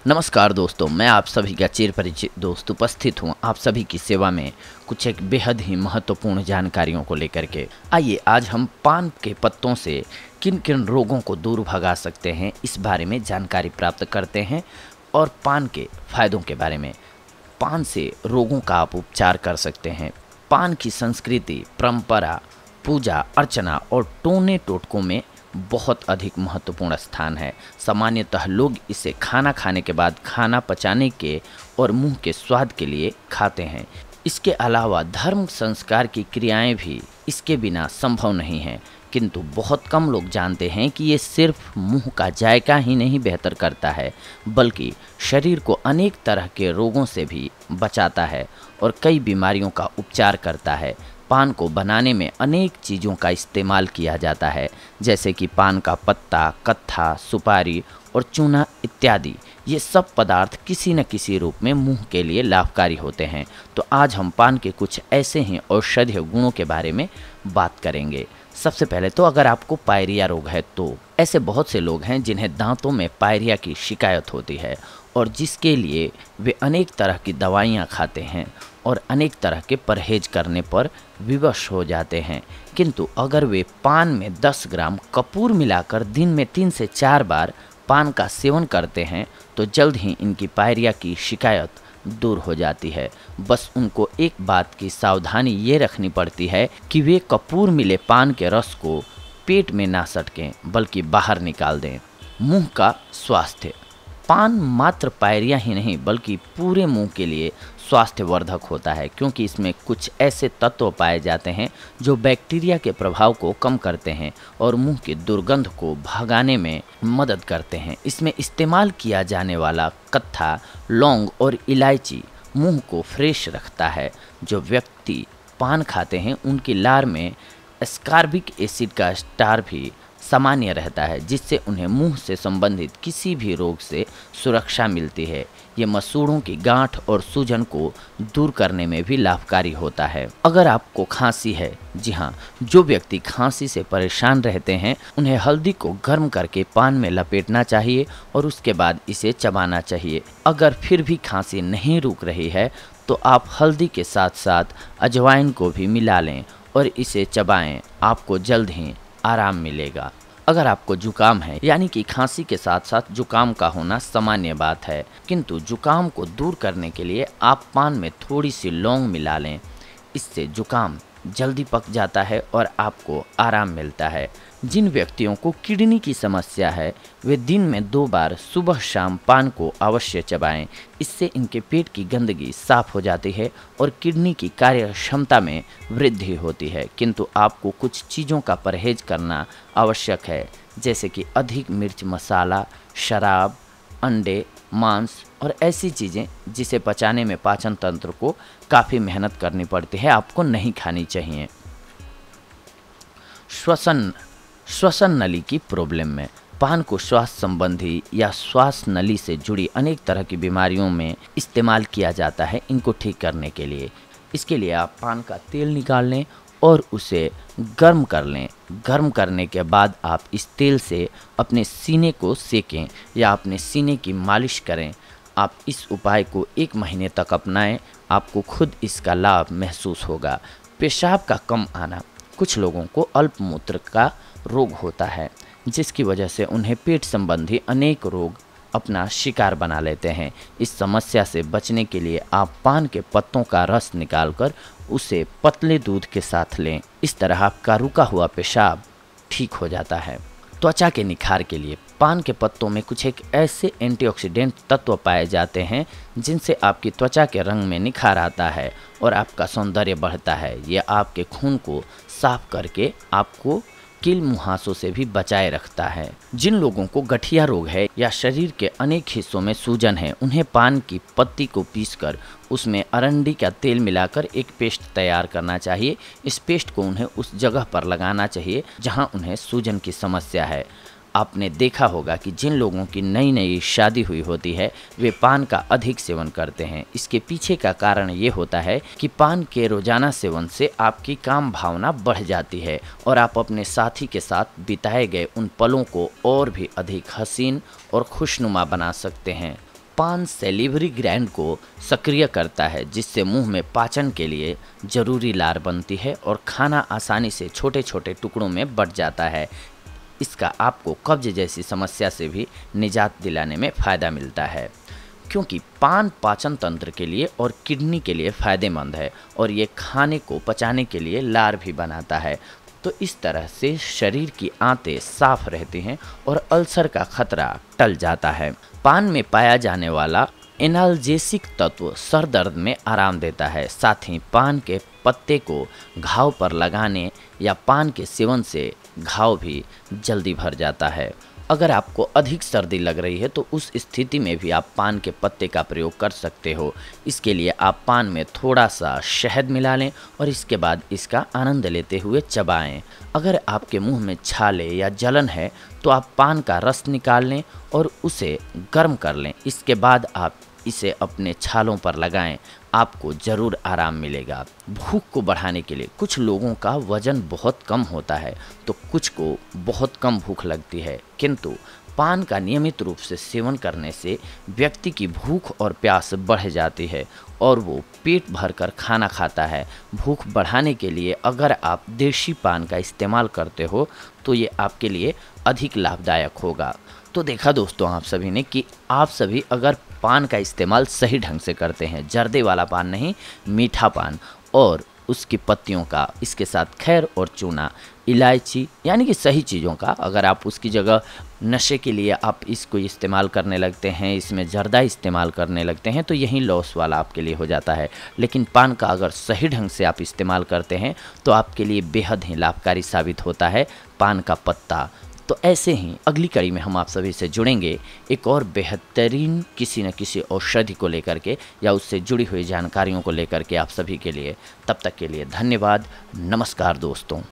नमस्कार दोस्तों, मैं आप सभी का चिर परिचित दोस्त उपस्थित हूँ आप सभी की सेवा में कुछ एक बेहद ही महत्वपूर्ण जानकारियों को लेकर के। आइए आज हम पान के पत्तों से किन किन रोगों को दूर भगा सकते हैं इस बारे में जानकारी प्राप्त करते हैं और पान के फायदों के बारे में। पान से रोगों का आप उपचार कर सकते हैं। पान की संस्कृति, परंपरा, पूजा अर्चना और टोने टोटकों में बहुत अधिक महत्वपूर्ण स्थान है। सामान्यतः लोग इसे खाना खाने के बाद खाना पचाने के और मुंह के स्वाद के लिए खाते हैं। इसके अलावा धर्म संस्कार की क्रियाएं भी इसके बिना संभव नहीं हैं, किंतु बहुत कम लोग जानते हैं कि ये सिर्फ मुंह का जायका ही नहीं बेहतर करता है, बल्कि शरीर को अनेक तरह के रोगों से भी बचाता है और कई बीमारियों का उपचार करता है। पान को बनाने में अनेक चीज़ों का इस्तेमाल किया जाता है, जैसे कि पान का पत्ता, कत्था, सुपारी और चूना इत्यादि। ये सब पदार्थ किसी न किसी रूप में मुंह के लिए लाभकारी होते हैं। तो आज हम पान के कुछ ऐसे ही औषधीय गुणों के बारे में बात करेंगे। सबसे पहले तो अगर आपको पायरिया रोग है तो ऐसे बहुत से लोग हैं जिन्हें दांतों में पायरिया की शिकायत होती है और जिसके लिए वे अनेक तरह की दवाइयाँ खाते हैं और अनेक तरह के परहेज करने पर विवश हो जाते हैं। किंतु अगर वे पान में 10 ग्राम कपूर मिलाकर दिन में 3 से 4 बार पान का सेवन करते हैं तो जल्द ही इनकी पायरिया की शिकायत दूर हो जाती है। बस उनको एक बात की सावधानी ये रखनी पड़ती है कि वे कपूर मिले पान के रस को पेट में ना सटकें बल्कि बाहर निकाल दें। मुंह का स्वास्थ्य। पान मात्र पायरिया ही नहीं बल्कि पूरे मुंह के लिए स्वास्थ्यवर्धक होता है, क्योंकि इसमें कुछ ऐसे तत्व पाए जाते हैं जो बैक्टीरिया के प्रभाव को कम करते हैं और मुंह की दुर्गंध को भगाने में मदद करते हैं। इसमें इस्तेमाल किया जाने वाला कत्था, लौंग और इलायची मुंह को फ्रेश रखता है। जो व्यक्ति पान खाते हैं उनकी लार में एस्कार्बिक एसिड का स्तर भी सामान्य रहता है, जिससे उन्हें मुंह से संबंधित किसी भी रोग से सुरक्षा मिलती है। ये मसूड़ों की गांठ और सूजन को दूर करने में भी लाभकारी होता है। अगर आपको खांसी है, जी हाँ, जो व्यक्ति खांसी से परेशान रहते हैं उन्हें हल्दी को गर्म करके पान में लपेटना चाहिए और उसके बाद इसे चबाना चाहिए। अगर फिर भी खांसी नहीं रुक रही है तो आप हल्दी के साथ साथ अजवाइन को भी मिला लें और इसे चबाएं। आपको जल्द ही आराम मिलेगा। अगर आपको जुकाम है, यानी कि खांसी के साथ साथ जुकाम का होना सामान्य बात है, किंतु जुकाम को दूर करने के लिए आप पान में थोड़ी सी लौंग मिला लें। इससे जुकाम जल्दी पक जाता है और आपको आराम मिलता है। जिन व्यक्तियों को किडनी की समस्या है वे दिन में 2 बार सुबह शाम पान को अवश्य चबाएं। इससे इनके पेट की गंदगी साफ हो जाती है और किडनी की कार्य क्षमता में वृद्धि होती है। किंतु आपको कुछ चीज़ों का परहेज करना आवश्यक है, जैसे कि अधिक मिर्च मसाला, शराब, अंडे, मांस और ऐसी चीज़ें जिसे पचाने में पाचन तंत्र को काफ़ी मेहनत करनी पड़ती है, आपको नहीं खानी चाहिए। श्वसन नली की प्रॉब्लम में पान को श्वास संबंधी या श्वास नली से जुड़ी अनेक तरह की बीमारियों में इस्तेमाल किया जाता है इनको ठीक करने के लिए। इसके लिए आप पान का तेल निकाल लें और उसे गर्म कर लें। गर्म करने के बाद आप इस तेल से अपने सीने को सेकें या अपने सीने की मालिश करें। आप इस उपाय को 1 महीने तक अपनाएं, आपको खुद इसका लाभ महसूस होगा। पेशाब का कम आना। कुछ लोगों को अल्पमूत्र का रोग होता है, जिसकी वजह से उन्हें पेट संबंधी अनेक रोग अपना शिकार बना लेते हैं। इस समस्या से बचने के लिए आप पान के पत्तों का रस निकालकर उसे पतले दूध के साथ लें। इस तरह आपका रुका हुआ पेशाब ठीक हो जाता है। त्वचा के निखार के लिए पान के पत्तों में कुछ एक ऐसे एंटीऑक्सीडेंट तत्व पाए जाते हैं जिनसे आपकी त्वचा के रंग में निखार आता है और आपका सौंदर्य बढ़ता है। ये आपके खून को साफ करके आपको कील मुहासों से भी बचाए रखता है। जिन लोगों को गठिया रोग है या शरीर के अनेक हिस्सों में सूजन है, उन्हें पान की पत्ती को पीसकर उसमें अरंडी का तेल मिलाकर एक पेस्ट तैयार करना चाहिए। इस पेस्ट को उन्हें उस जगह पर लगाना चाहिए जहां उन्हें सूजन की समस्या है। आपने देखा होगा कि जिन लोगों की नई नई शादी हुई होती है वे पान का अधिक सेवन करते हैं। इसके पीछे का कारण ये होता है कि पान के रोजाना सेवन से आपकी काम भावना बढ़ जाती है और आप अपने साथी के साथ बिताए गए उन पलों को और भी अधिक हसीन और खुशनुमा बना सकते हैं। पान सैलिवरी ग्लैंड को सक्रिय करता है, जिससे मुंह में पाचन के लिए जरूरी लार बनती है और खाना आसानी से छोटे छोटे टुकड़ों में बंट जाता है। इसका आपको कब्ज जैसी समस्या से भी निजात दिलाने में फ़ायदा मिलता है, क्योंकि पान पाचन तंत्र के लिए और किडनी के लिए फ़ायदेमंद है और ये खाने को पचाने के लिए लार भी बनाता है। तो इस तरह से शरीर की आंतें साफ रहती हैं और अल्सर का खतरा टल जाता है। पान में पाया जाने वाला एनाल्जेसिक तत्व सर दर्द में आराम देता है। साथ ही पान के पत्ते को घाव पर लगाने या पान के सेवन से घाव भी जल्दी भर जाता है। अगर आपको अधिक सर्दी लग रही है तो उस स्थिति में भी आप पान के पत्ते का प्रयोग कर सकते हो। इसके लिए आप पान में थोड़ा सा शहद मिला लें और इसके बाद इसका आनंद लेते हुए चबाएं। अगर आपके मुंह में छाले या जलन है तो आप पान का रस निकाल लें और उसे गर्म कर लें। इसके बाद आप इसे अपने छालों पर लगाएं, आपको ज़रूर आराम मिलेगा। भूख को बढ़ाने के लिए कुछ लोगों का वज़न बहुत कम होता है तो कुछ को बहुत कम भूख लगती है, किंतु पान का नियमित रूप से सेवन करने से व्यक्ति की भूख और प्यास बढ़ जाती है और वो पेट भरकर खाना खाता है। भूख बढ़ाने के लिए अगर आप देशी पान का इस्तेमाल करते हो तो ये आपके लिए अधिक लाभदायक होगा। तो देखा दोस्तों आप सभी ने कि आप सभी अगर पान का इस्तेमाल सही ढंग से करते हैं, जर्दे वाला पान नहीं, मीठा पान और उसकी पत्तियों का, इसके साथ खैर और चूना, इलायची, यानी कि सही चीज़ों का, अगर आप उसकी जगह नशे के लिए आप इसको इस्तेमाल करने लगते हैं, इसमें जर्दा इस्तेमाल करने लगते हैं तो यही लॉस वाला आपके लिए हो जाता है। लेकिन पान का अगर सही ढंग से आप इस्तेमाल करते हैं तो आपके लिए बेहद ही लाभकारी साबित होता है पान का पत्ता। तो ऐसे ही अगली कड़ी में हम आप सभी से जुड़ेंगे एक और बेहतरीन किसी न किसी औषधि को लेकर के या उससे जुड़ी हुई जानकारियों को लेकर के आप सभी के लिए। तब तक के लिए धन्यवाद। नमस्कार दोस्तों।